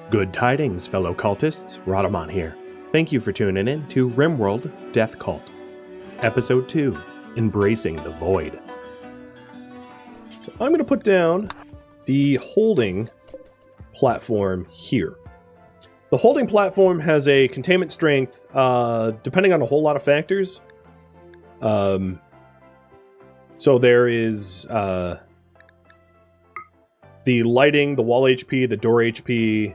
Good tidings, fellow cultists. Rhadamant here. Thank you for tuning in to RimWorld Death Cult, Episode 2, Embracing the Void. So I'm going to put down the holding platform here. The holding platform has a containment strength, depending on a whole lot of factors. So there is the lighting, the wall HP, the door HP,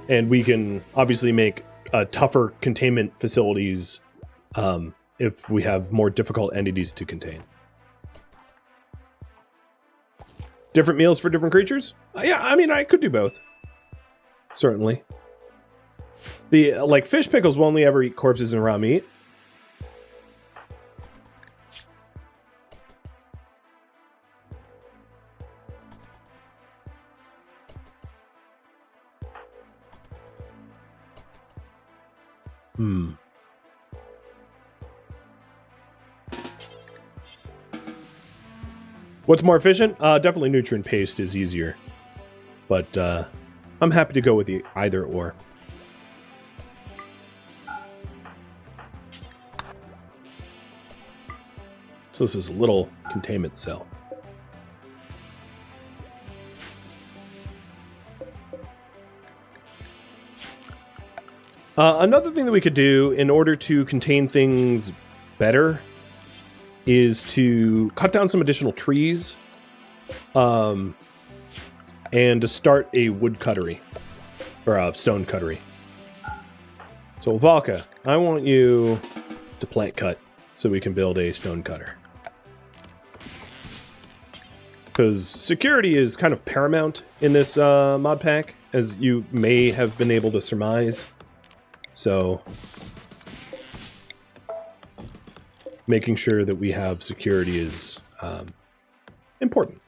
and we can obviously make tougher containment facilities if we have more difficult entities to contain. Different meals for different creatures? Yeah, I mean, I could do both. Certainly. Like, fish pickles will only ever eat corpses and raw meat. What's more efficient? Definitely nutrient paste is easier. But I'm happy to go with the either or. So this is a little containment cell. Another thing that we could do in order to contain things better is to cut down some additional trees and to start a wood cuttery, or a stone cuttery. So Valka, I want you to plant cut so we can build a stone cutter. Because security is kind of paramount in this mod pack, as you may have been able to surmise. So, making sure that we have security is important.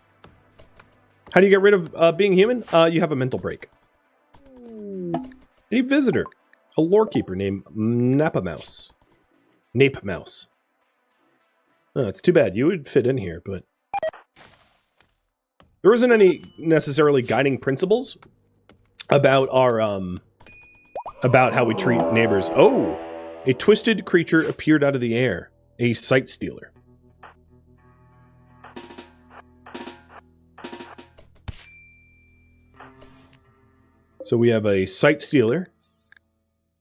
How do you get rid of being human? You have a mental break. A visitor, a lore keeper named Nape Mouse. Oh, it's too bad. You would fit in here, but there isn't any necessarily guiding principles about our about how we treat neighbors. Oh, a twisted creature appeared out of the air. A sight stealer. So we have a sight stealer.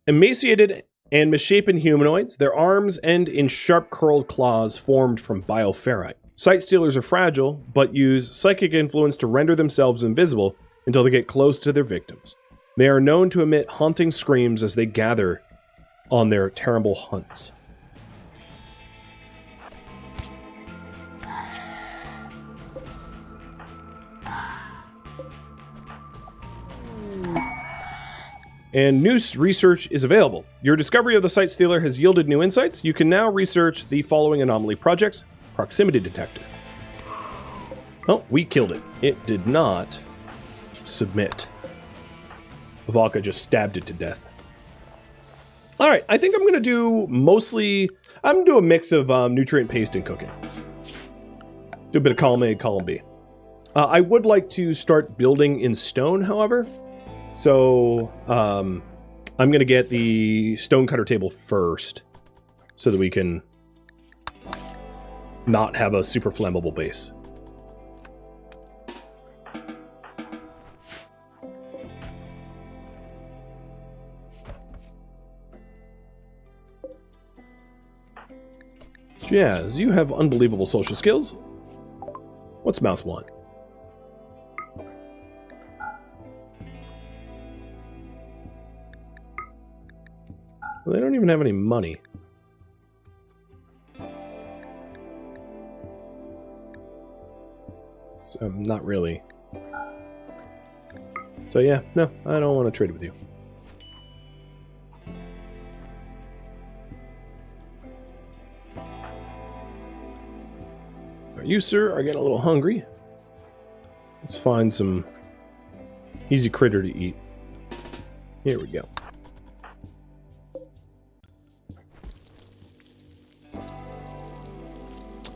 Emaciated and misshapen humanoids. Their arms end in sharp curled claws formed from bioferrite. Sight stealers are fragile, but use psychic influence to render themselves invisible until they get close to their victims. They are known to emit haunting screams as they gather on their terrible hunts. And new research is available. Your discovery of the Sight Stealer has yielded new insights. You can now research the following anomaly projects. Proximity detector. Oh, we killed it. It did not submit. Valka just stabbed it to death. Alright, I think I'm going to do mostly... I'm going to do a mix of nutrient paste and cooking. Do a bit of column A, column B. I would like to start building in stone, however. So, I'm going to get the stone cutter table first, so that we can not have a super flammable base. Jazz, you have unbelievable social skills. What's Mouse want? Well, they don't even have any money. So, not really. So yeah, no, I don't want to trade with you. You, sir, are getting a little hungry. Let's find some easy critter to eat. Here we go.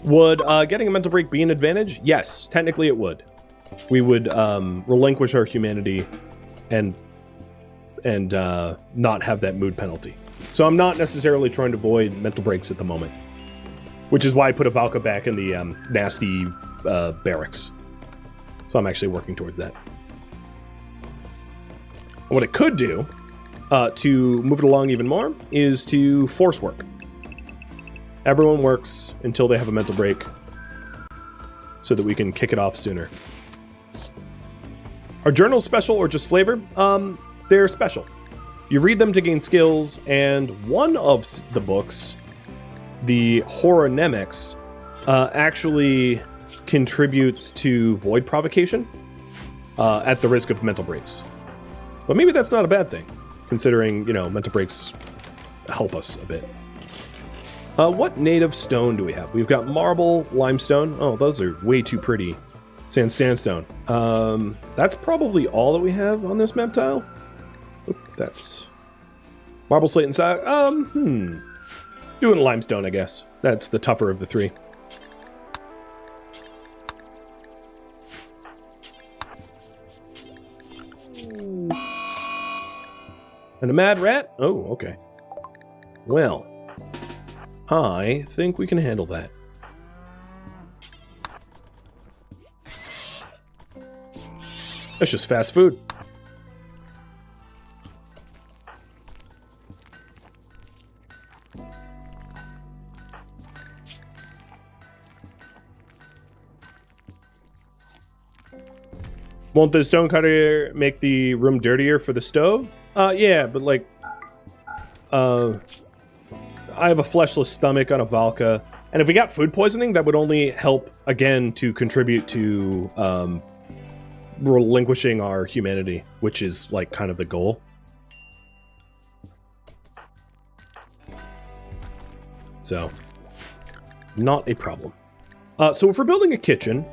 Would getting a mental break be an advantage? Yes, technically it would. we would relinquish our humanity and not have that mood penalty. So I'm not necessarily trying to avoid mental breaks at the moment, which is why I put a Valka back in the nasty barracks. So I'm actually working towards that. And what it could do to move it along even more is to force work. Everyone works until they have a mental break so that we can kick it off sooner. Are journals special or just flavor? They're special. You read them to gain skills, and one of the books, the Rhadamant, actually contributes to void provocation at the risk of mental breaks. But maybe that's not a bad thing, considering, you know, mental breaks help us a bit. What native stone do we have? We've got marble, limestone. Oh, those are way too pretty. Sandstone. That's probably all that we have on this map tile. Oop, that's marble, slate, and sag. Doing limestone, I guess. That's the tougher of the three. And a mad rat? Oh, okay. Well, I think we can handle that. That's just fast food. Won't the stonecutter make the room dirtier for the stove? Yeah, but like, I have a fleshless stomach on a Valka, and if we got food poisoning, that would only help, again, to contribute to relinquishing our humanity, which is like kind of the goal. So, not a problem. So if we're building a kitchen,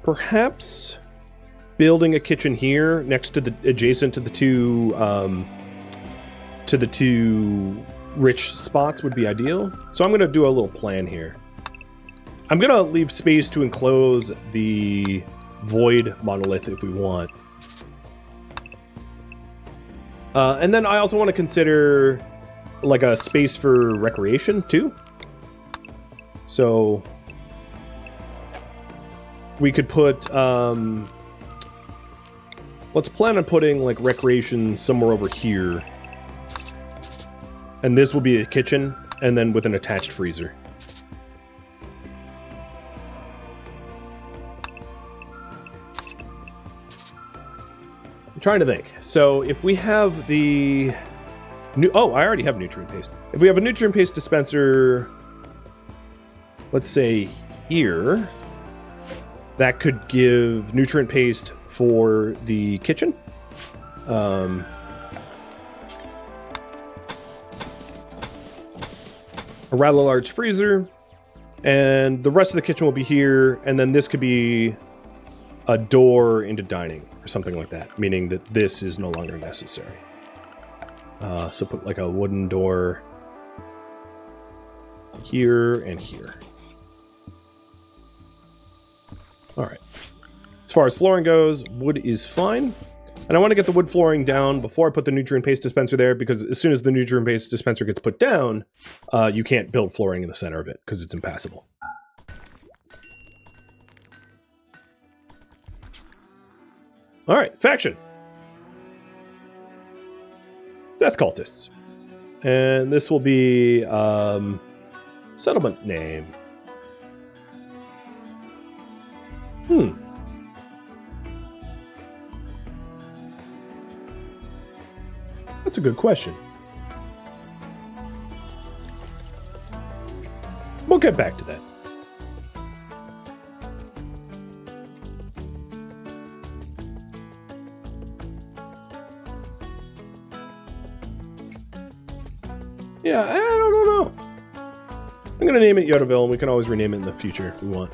perhaps building a kitchen here next to the adjacent to the two rich spots would be ideal. So I'm going to do a little plan here. I'm going to leave space to enclose the void monolith if we want. And then I also want to consider like a space for recreation too. So we could put, let's plan on putting like recreation somewhere over here. And this will be a kitchen, and then with an attached freezer. I'm trying to think. So if we have the new, oh, I already have nutrient paste. If we have a nutrient paste dispenser, let's say here, that could give nutrient paste for the kitchen. A rather large freezer, and the rest of the kitchen will be here, and then this could be a door into dining or something like that, meaning that this is no longer necessary. So put like a wooden door here and here. All right. As far as flooring goes, wood is fine. And I want to get the wood flooring down before I put the nutrient paste dispenser there, because as soon as the nutrient paste dispenser gets put down, you can't build flooring in the center of it because it's impassable. All right, faction. Death cultists. And this will be settlement name. That's a good question. We'll get back to that. Yeah, I don't know. I'm going to name it Yodaville, and we can always rename it in the future if we want.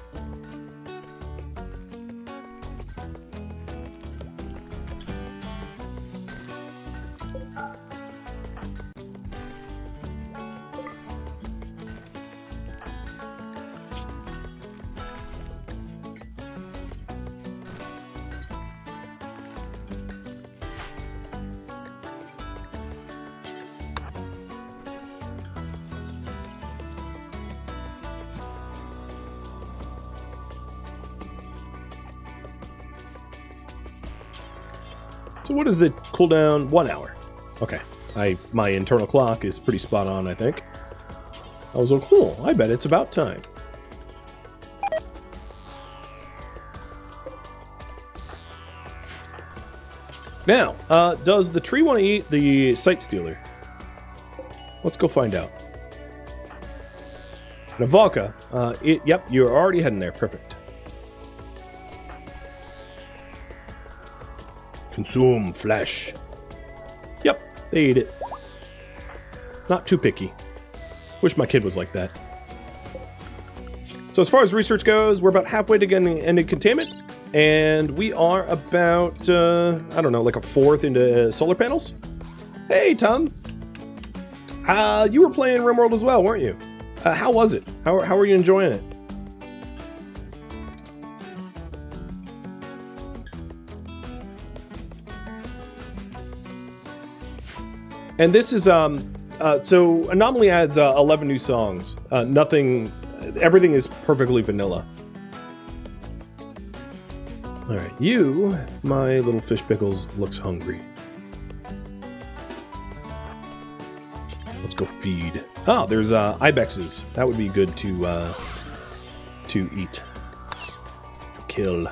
So what is the cooldown? 1 hour. Okay. My internal clock is pretty spot on, I think. I was like, cool. I bet it's about time. Now, does the tree want to eat the Sight Stealer? Let's go find out. Navalka, yep, you're already heading there. Perfect. Consume flesh. Yep, they eat it. Not too picky. Wish my kid was like that. So as far as research goes, we're about halfway to getting ended containment. And we are about, I don't know, like a fourth into solar panels. Hey, Tom. You were playing RimWorld as well, weren't you? How was it? How were you enjoying it? And this is, so Anomaly adds 11 new songs. Everything is perfectly vanilla. All right, you, my little fish pickles, looks hungry. Let's go feed. Oh, there's ibexes. That would be good to eat, to kill.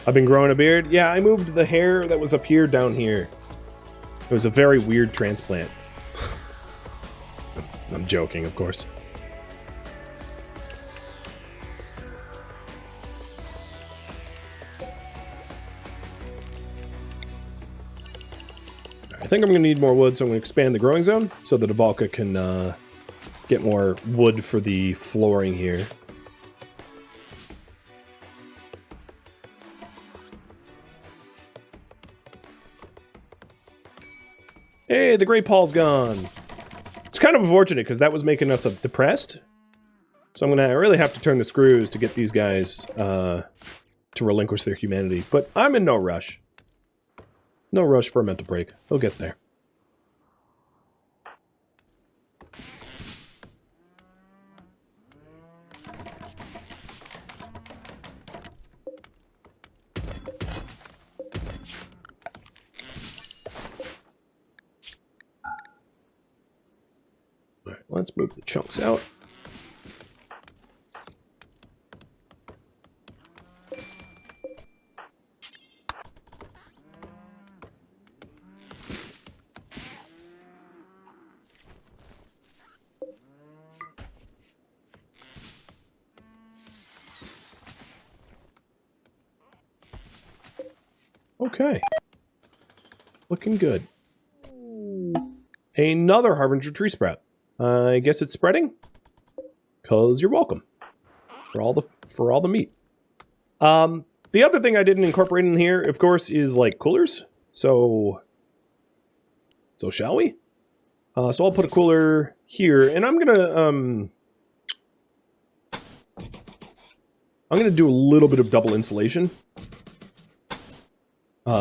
I've been growing a beard. Yeah, I moved the hair that was up here down here. It was a very weird transplant. I'm joking, of course. I think I'm going to need more wood, so I'm going to expand the growing zone so that Avalka can get more wood for the flooring here. Hey, the Great Paul's gone. It's kind of unfortunate because that was making us depressed. So I'm going to really have to turn the screws to get these guys to relinquish their humanity. But I'm in no rush. No rush for a mental break. He'll get there. All right, let's move the chunks out. Okay. Looking good. Another Harbinger tree sprout. I guess it's spreading? 'Cause you're welcome. For all the meat. The other thing I didn't incorporate in here, of course, is like coolers. So shall we? So I'll put a cooler here, and I'm gonna do a little bit of double insulation.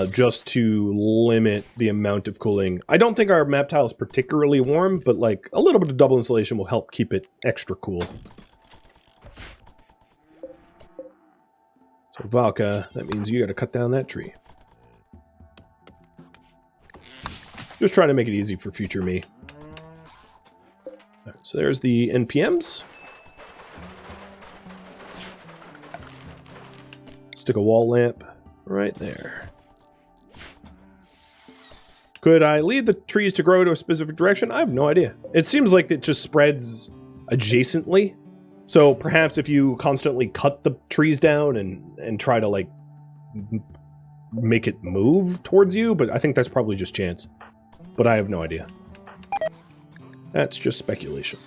Just to limit the amount of cooling. I don't think our map tile is particularly warm, but like a little bit of double insulation will help keep it extra cool. So Valka, that means you gotta cut down that tree. Just trying to make it easy for future me. Right, so there's the NPMs. Stick a wall lamp right there. Could I lead the trees to grow to a specific direction? I have no idea. It seems like it just spreads adjacently. So perhaps if you constantly cut the trees down and try to like make it move towards you, but I think that's probably just chance. But I have no idea. That's just speculation.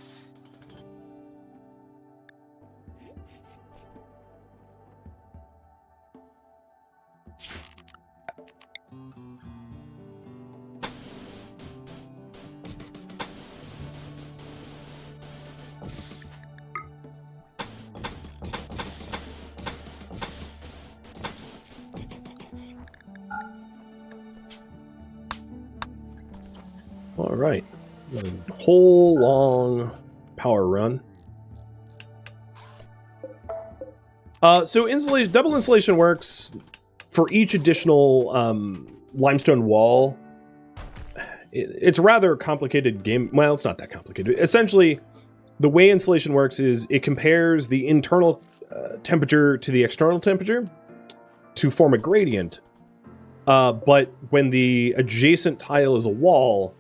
All right. A whole long power run. So insulation, double insulation works for each additional limestone wall. It's a rather complicated game. Well, it's not that complicated. Essentially, the way insulation works is it compares the internal temperature to the external temperature to form a gradient. But when the adjacent tile is a wall,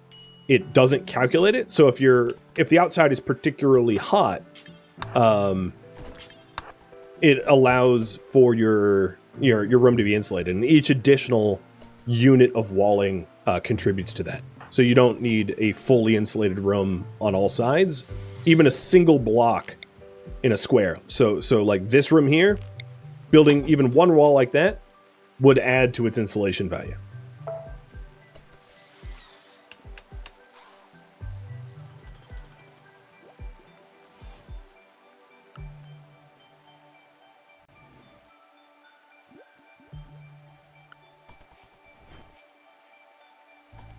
it doesn't calculate it. So if the outside is particularly hot, it allows for your room to be insulated, and each additional unit of walling contributes to that. So you don't need a fully insulated room on all sides, even a single block in a square. So like this room here, building even one wall like that would add to its insulation value.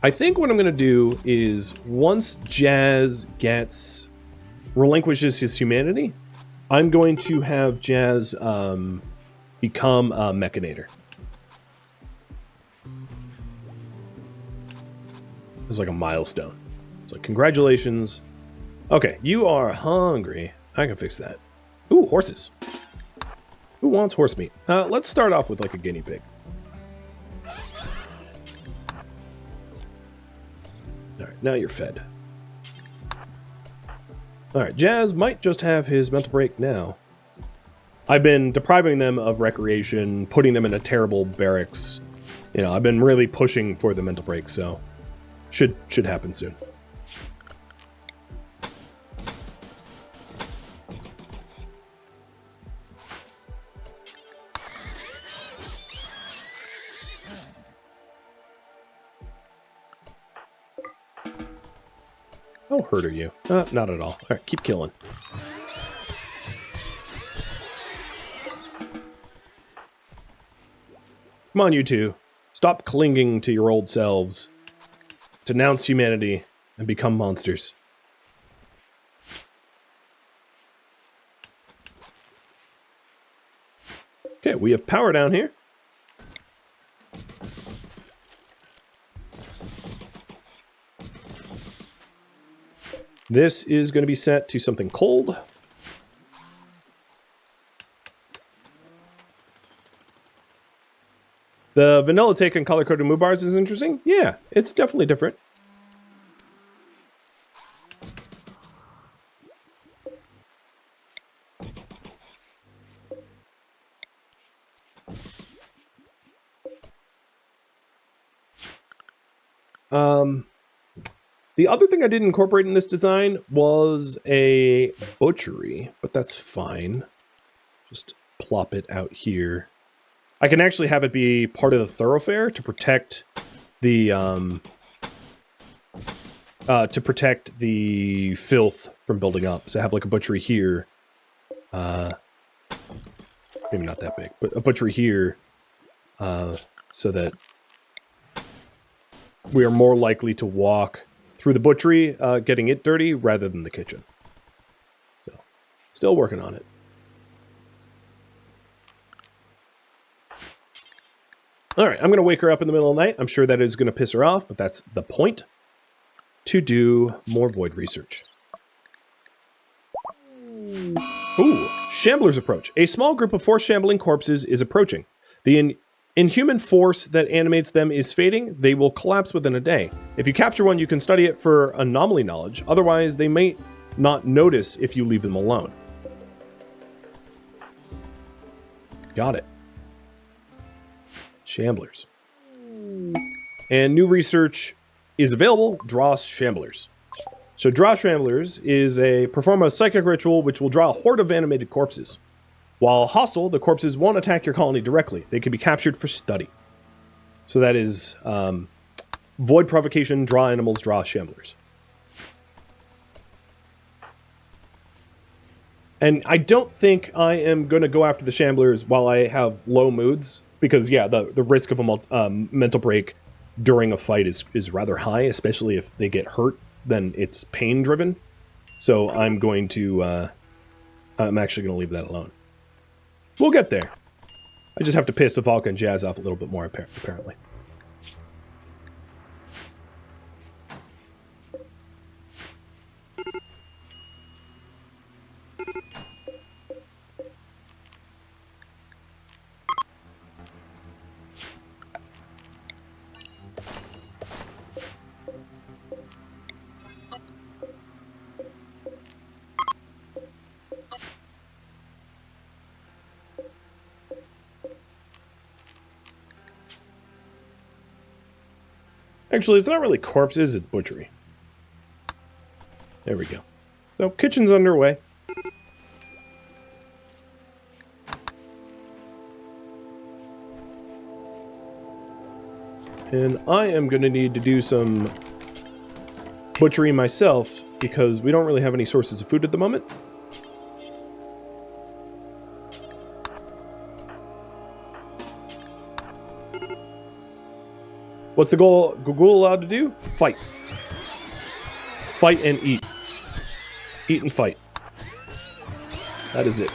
I think what I'm going to do is once Jazz relinquishes his humanity, I'm going to have Jazz become a mechanator. It's like a milestone. It's like, congratulations. Okay, you are hungry. I can fix that. Ooh, horses. Who wants horse meat? Let's start off with like a guinea pig. Alright, now you're fed. Alright, Jazz might just have his mental break now. I've been depriving them of recreation, putting them in a terrible barracks. You know, I've been really pushing for the mental break, so should happen soon. How hurt are you? Not at all. Alright, keep killing. Come on, you two. Stop clinging to your old selves. Denounce humanity and become monsters. Okay, we have power down here. This is going to be set to something cold. The vanilla take on color-coded moo bars is interesting. Yeah, it's definitely different. The other thing I didn't incorporate in this design was a butchery, but that's fine. Just plop it out here. I can actually have it be part of the thoroughfare to protect the filth from building up. So I have like a butchery here. Maybe not that big, but a butchery here, so that we are more likely to walk through the butchery, getting it dirty, rather than the kitchen. So, still working on it. Alright, I'm going to wake her up in the middle of the night. I'm sure that is going to piss her off, but that's the point. To do more void research. Ooh, Shambler's approach. A small group of force shambling corpses is approaching. The inhuman force that animates them is fading. They will collapse within a day. If you capture one, you can study it for anomaly knowledge. Otherwise, they may not notice if you leave them alone. Got it. Shamblers. And new research is available. Draw Shamblers. So Draw Shamblers is perform a psychic ritual which will draw a horde of animated corpses. While hostile, the corpses won't attack your colony directly. They can be captured for study. So that is Void Provocation, Draw Animals, Draw Shamblers. And I don't think I am going to go after the Shamblers while I have low moods. Because, yeah, the risk of a mental break during a fight is rather high, especially if they get hurt, then it's pain driven. So I'm going to, I'm actually going to leave that alone. We'll get there. I just have to piss Avalka and Jazz off a little bit more, apparently. Actually, it's not really corpses, it's butchery. There we go. So, kitchen's underway. And I am going to need to do some butchery myself, because we don't really have any sources of food at the moment. What's the goal Gugul allowed to do? Fight. Fight and eat. Eat and fight. That is it.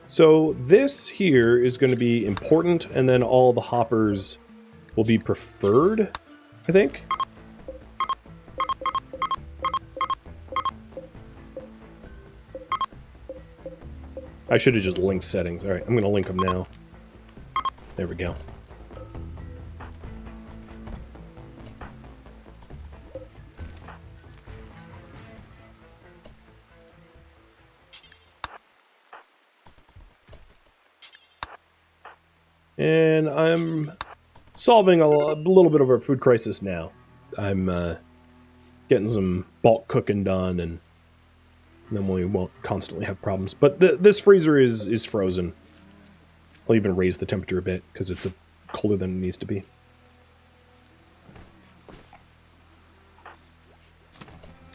So this here is going to be important, and then all the hoppers will be preferred, I think. I should have just linked settings. All right, I'm going to link them now. There we go. And I'm solving a little bit of our food crisis now. I'm getting some bulk cooking done, and then we won't constantly have problems. But this freezer is frozen. I'll even raise the temperature a bit, because it's colder than it needs to be.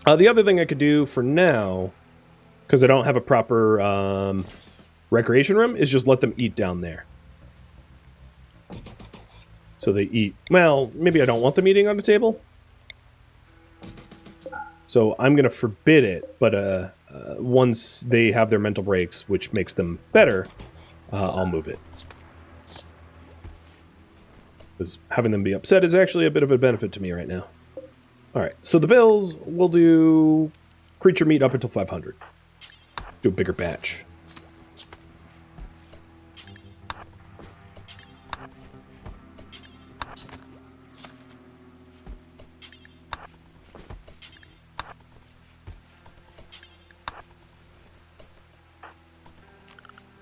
The other thing I could do for now, because I don't have a proper recreation room, is just let them eat down there. So they eat. Well, maybe I don't want them eating on the table. So I'm going to forbid it, but once they have their mental breaks, which makes them better, I'll move it. Because having them be upset is actually a bit of a benefit to me right now. Alright, so the bills, we'll do creature meat up until 500. Do a bigger batch.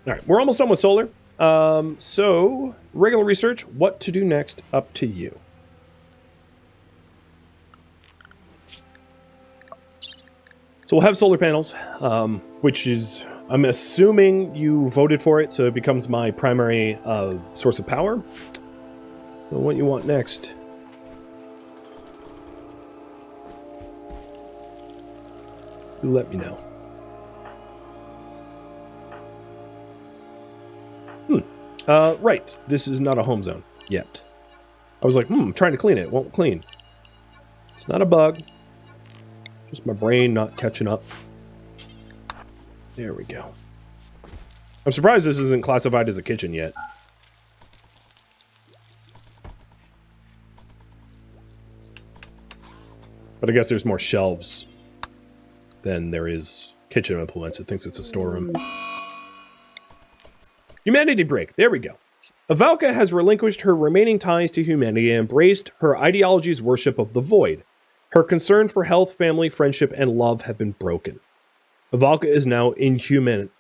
Alright, we're almost done with solar. So, regular research, what to do next, up to you. So we'll have solar panels, which is, I'm assuming you voted for it, so it becomes my primary source of power. So what you want next? Do let me know. Right. This is not a home zone yet. I was like, I'm trying to clean it. It won't clean. It's not a bug. Just my brain not catching up. There we go. I'm surprised this isn't classified as a kitchen yet. But I guess there's more shelves than there is kitchen implements. It thinks it's a storeroom. Humanity break. There we go. Avalka has relinquished her remaining ties to humanity and embraced her ideology's worship of the void. Her concern for health, family, friendship, and love have been broken. Avalka is now inhumanized,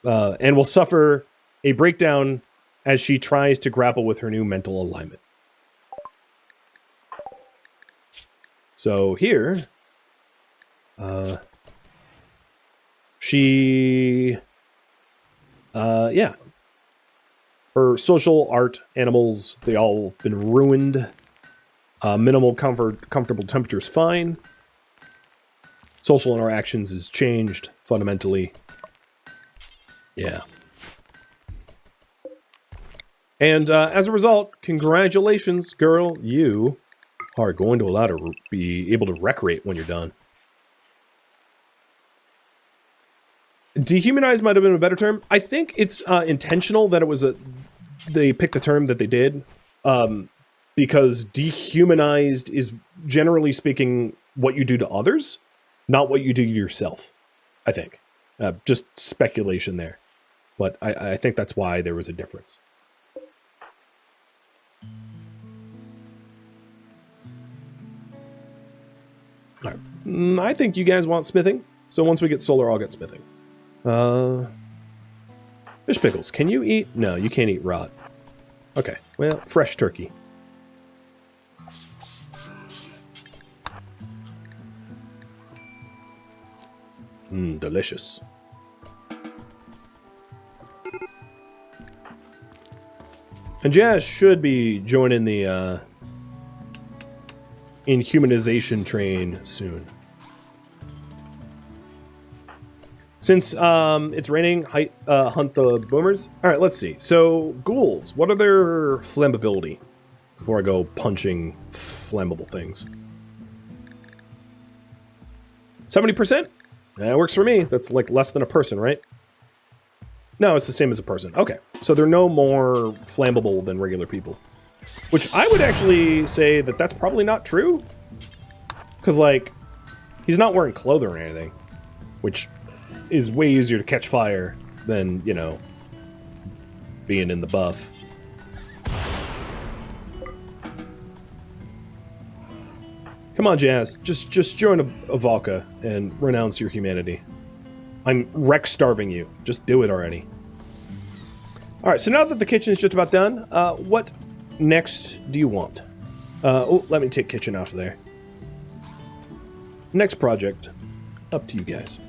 and will suffer a breakdown as she tries to grapple with her new mental alignment. So here, yeah. Her social, art, animals, they all been ruined. Minimal comfortable temperature is fine. Social interactions is changed fundamentally. Yeah. And as a result, congratulations, girl. You are going to allow to be able to recreate when you're done. Dehumanize might have been a better term. I think it's intentional that it was they picked the term that they did. Because dehumanized is, generally speaking, what you do to others, not what you do to yourself, I think. Just speculation there. But I think that's why there was a difference. All right. I think you guys want smithing. So once we get solar, I'll get smithing. Fish pickles. Can you eat? No, you can't eat rot. Okay. Well, fresh turkey. Delicious. And Jazz should be joining the inhumanization train soon. Since it's raining, hunt the boomers. All right, let's see. So ghouls, what are their flammability? Before I go punching flammable things. 70%? That works for me. That's like less than a person, right? No, it's the same as a person. Okay, so they're no more flammable than regular people. Which I would actually say that that's probably not true. Because, like, he's not wearing clothing or anything. Which is way easier to catch fire than, you know, being in the buff. Come on, Jazz. Just join a Valka and renounce your humanity. I'm wreck-starving you. Just do it already. Alright, so now that the kitchen is just about done, what next do you want? Oh, let me take kitchen out of there. Next project. Up to you guys.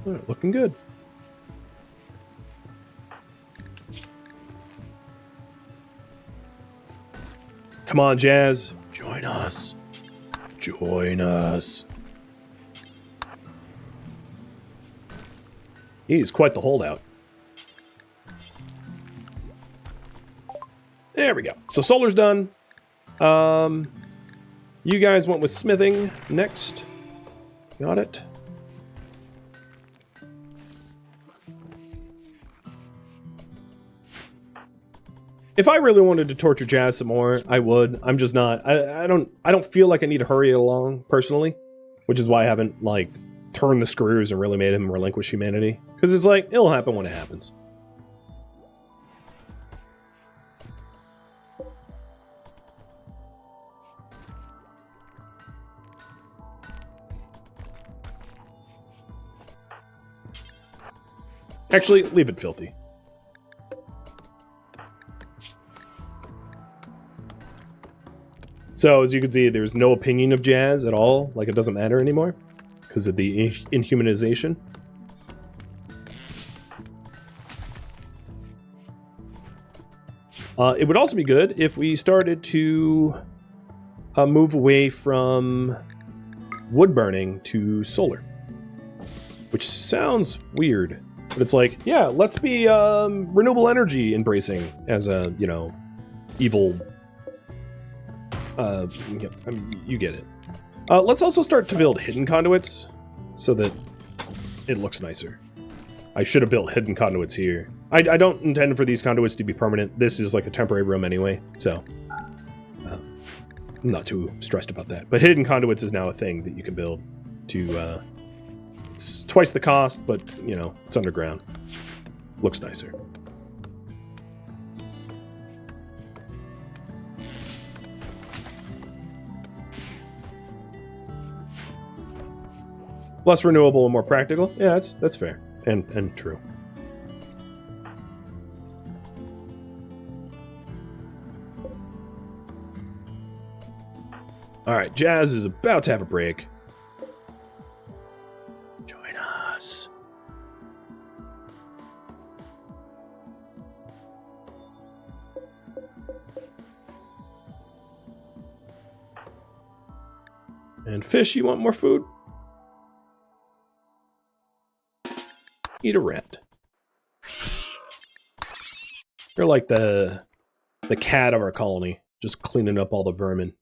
All right, looking good. Come on, Jazz. Join us. Join us. He's quite the holdout. There we go. So solar's done. You guys went with smithing next. Got it. If I really wanted to torture Jazz some more, I would. I'm just not. I don't feel like I need to hurry it along personally, which is why I haven't like turned the screws and really made him relinquish humanity. Because it's like it'll happen when it happens. Actually, leave it filthy. So, as you can see, there's no opinion of Jazz at all. Like, it doesn't matter anymore because of the inhumanization. It would also be good if we started to move away from wood burning to solar. Which sounds weird. But it's like, yeah, let's be renewable energy embracing as a, you know, evil... you get it. Let's also start to build hidden conduits so that it looks nicer. I should have built hidden conduits here. I don't intend for these conduits to be permanent. This is like a temporary room anyway, so I'm not too stressed about that. But hidden conduits is now a thing that you can build to... it's twice the cost, but, you know, it's underground. Looks nicer. Less renewable and more practical. Yeah, that's fair and true. All right, Jazz is about to have a break. Join us. And Fish, you want more food? Eat a rat. You're like the cat of our colony, just cleaning up all the vermin.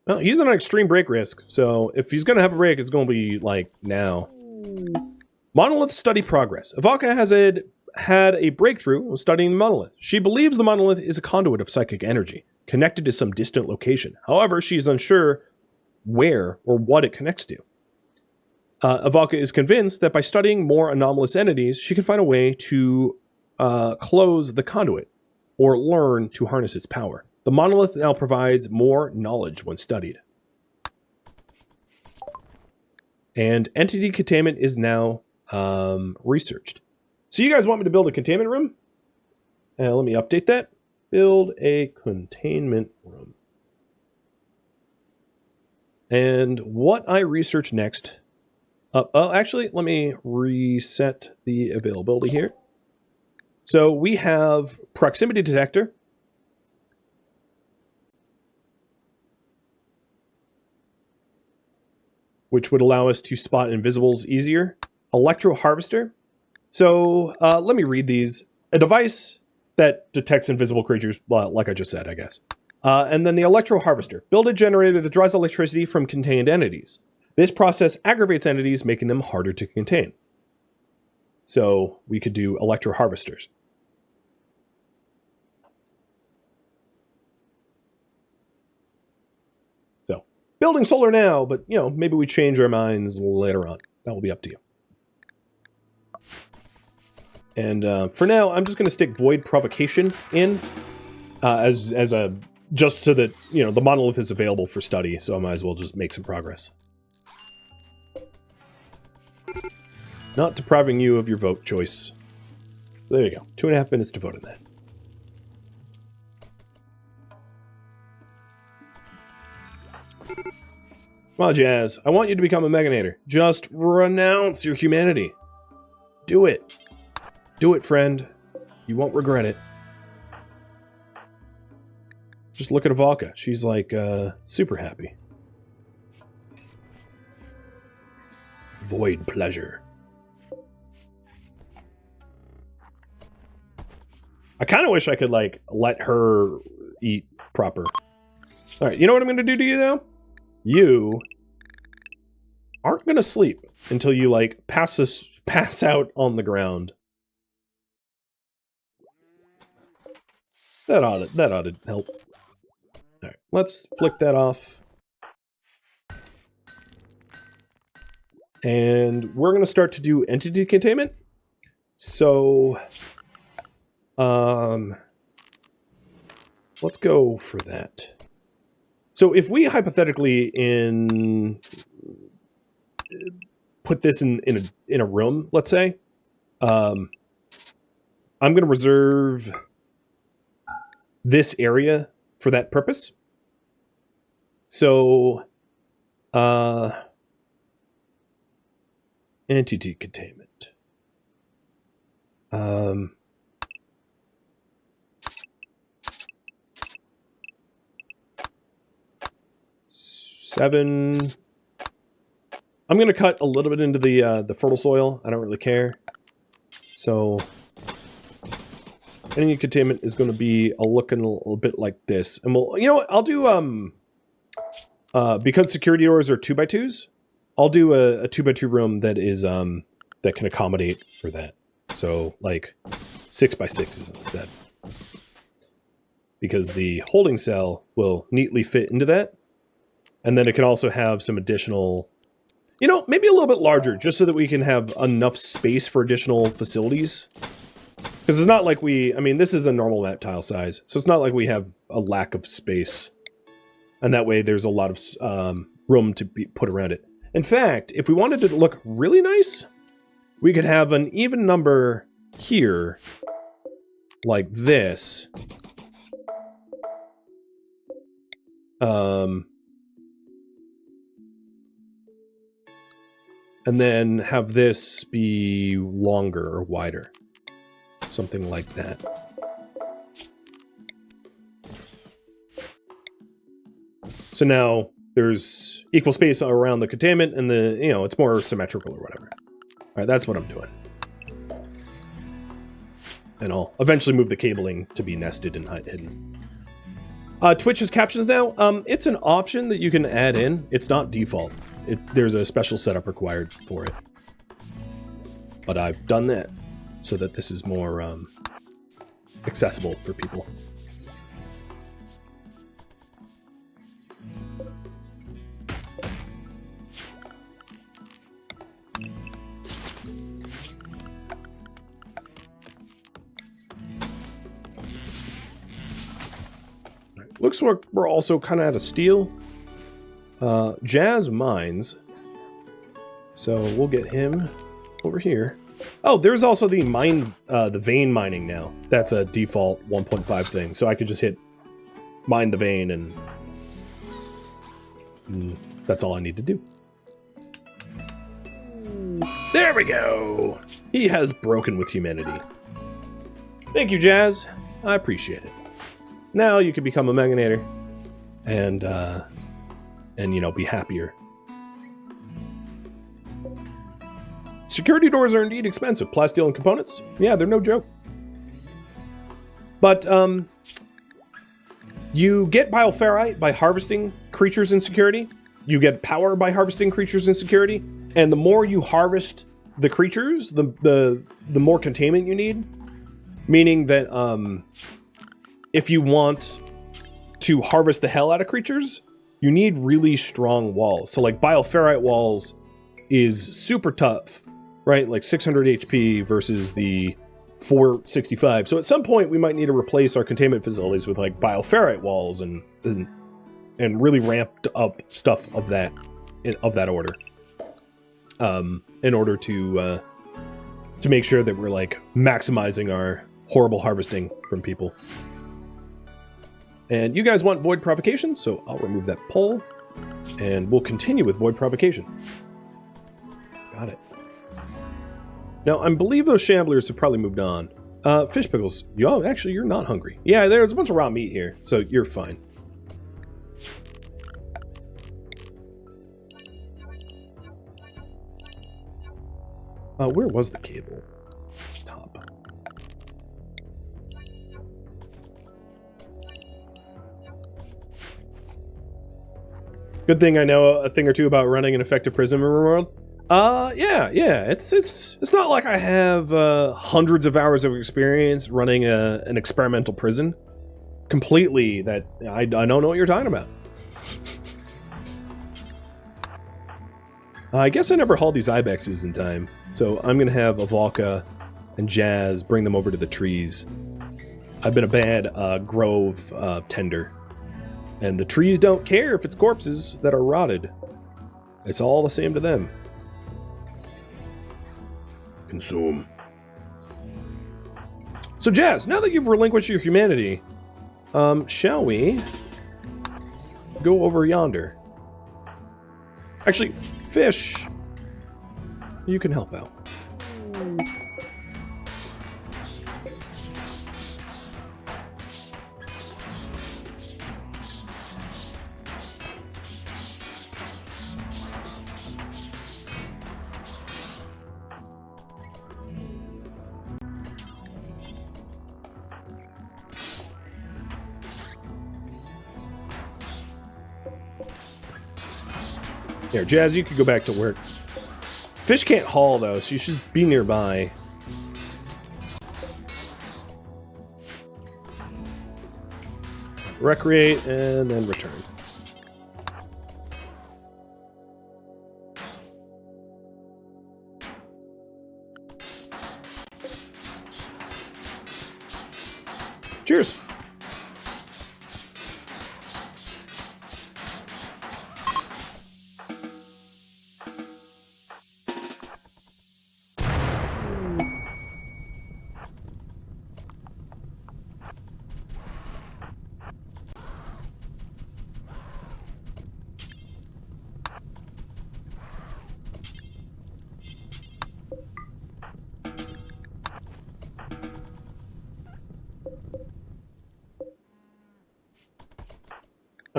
Well, he's on an extreme break risk, so if he's going to have a break, it's going to be, like, now. Monolith study progress. Ivanka has had a breakthrough studying the monolith. She believes the monolith is a conduit of psychic energy, connected to some distant location. However, she is unsure where or what it connects to. Ivanka is convinced that by studying more anomalous entities, she can find a way to close the conduit or learn to harness its power. The monolith now provides more knowledge when studied. And entity containment is now researched. So you guys want me to build a containment room? Let me update that. Build a containment room. And what I research next... actually, let me reset the availability here. So we have proximity detector. Which would allow us to spot invisibles easier. Electro harvester. So let me read these. A device that detects invisible creatures, well, like I just said, I guess. And then the electro harvester. Build a generator that draws electricity from contained entities. This process aggravates entities, making them harder to contain. So we could do electro harvesters. So building solar now, but you know, maybe we change our minds later on. That will be up to you. And for now, I'm just going to stick void provocation in as a just so that you know the monolith is available for study. So I might as well just make some progress. Not depriving you of your vote choice. There you go. 2.5 minutes to vote on that. Come on, Jazz. I want you to become a Meganator. Just renounce your humanity. Do it. Do it, friend. You won't regret it. Just look at Ivanka. She's like, super happy. Void pleasure. I kind of wish I could, like, let her eat proper. Alright, you know what I'm going to do to you, though? You aren't going to sleep until you, like, pass out on the ground. That ought to help. Alright, let's flick that off. And we're going to start to do entity containment. So... let's go for that. So if we hypothetically put this in a room, let's say, I'm going to reserve this area for that purpose. So, entity containment. 7. I'm going to cut a little bit into the fertile soil. I don't really care. So any containment is going to be looking a little bit like this. And we'll, you know what? I'll do because security doors are 2x2s. I'll do a 2x2 room that is that can accommodate for that. So like 6x6s instead. Because the holding cell will neatly fit into that. And then it can also have some additional, you know, maybe a little bit larger, just so that we can have enough space for additional facilities. Because it's not like I mean, this is a normal map tile size, so it's not like we have a lack of space. And that way there's a lot of room to be put around it. In fact, if we wanted to look really nice, we could have an even number here, like this. And then have this be longer or wider. Something like that. So now there's equal space around the containment and the, you know, it's more symmetrical or whatever. All right, that's what I'm doing. And I'll eventually move the cabling to be nested and hidden. Twitch has captions now. It's an option that you can add in. It's not default. There's a special setup required for it. But I've done that so that this is more accessible for people. Looks like we're also kind of out of steel. Jazz mines. So we'll get him over here. Oh, there's also the vein mining now. That's a default 1.5 thing. So I could just hit mine the vein and that's all I need to do. There we go. He has broken with humanity. Thank you, Jazz. I appreciate it. Now you can become a Meganator and you know, be happier. Security doors are indeed expensive. Plasteel and components, yeah, they're no joke. But you get bioferrite by harvesting creatures in security. You get power by harvesting creatures in security. And the more you harvest the creatures, the more containment you need. Meaning that if you want to harvest the hell out of creatures, you need really strong walls. So like bioferrite walls is super tough, right? Like 600 HP versus the 465. So at some point we might need to replace our containment facilities with like bioferrite walls and really ramped up stuff of that order. In order to make sure that we're like maximizing our horrible harvesting from people. And you guys want Void Provocation, so I'll remove that pole, and we'll continue with Void Provocation. Got it. Now, I believe those Shamblers have probably moved on. Fish Pickles, actually, you're not hungry. Yeah, there's a bunch of raw meat here, so you're fine. Where was the cable? Top. Good thing I know a thing or two about running an effective prison in RimWorld. Yeah. It's not like I have hundreds of hours of experience running an experimental prison. Completely, that I don't know what you're talking about. I guess I never hauled these ibexes in time, so I'm gonna have Avalka and Jazz bring them over to the trees. I've been a bad grove tender. And the trees don't care if it's corpses that are rotted. It's all the same to them. Consume. So Jazz, now that you've relinquished your humanity, shall we go over yonder? Actually, Fish, you can help out. Here, Jazz, you could go back to work. Fish can't haul, though, so you should be nearby. Recreate, and then return. Cheers!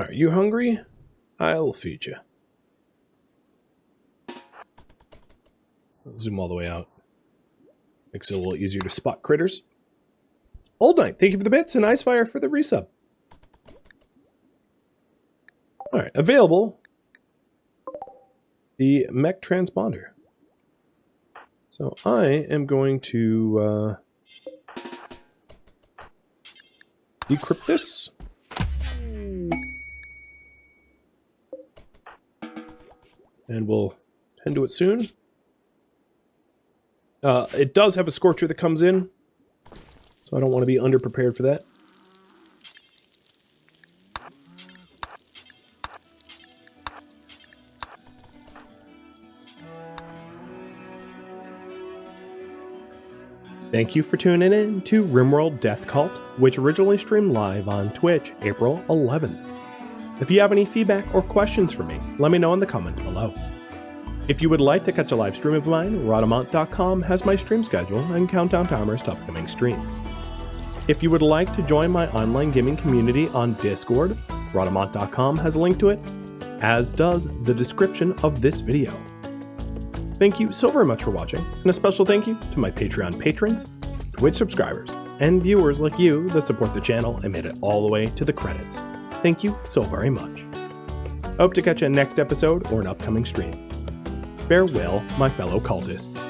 Alright, you hungry? I'll feed you. Zoom all the way out. Makes it a little easier to spot critters. Old Knight, thank you for the bits, and Icefire for the resub. Alright, available. The mech transponder. So I am going to decrypt this. And we'll tend to it soon. It does have a Scorcher that comes in, so I don't want to be underprepared for that. Thank you for tuning in to RimWorld Death Cult, which originally streamed live on Twitch April 11th. If you have any feedback or questions for me, let me know in the comments below. If you would like to catch a live stream of mine, Rhadamant.com has my stream schedule and countdown timers to upcoming streams. If you would like to join my online gaming community on Discord, Rhadamant.com has a link to it, as does the description of this video. Thank you so very much for watching, and a special thank you to my Patreon patrons, Twitch subscribers, and viewers like you that support the channel and made it all the way to the credits. Thank you so very much. I hope to catch you in next episode or an upcoming stream. Farewell, my fellow cultists.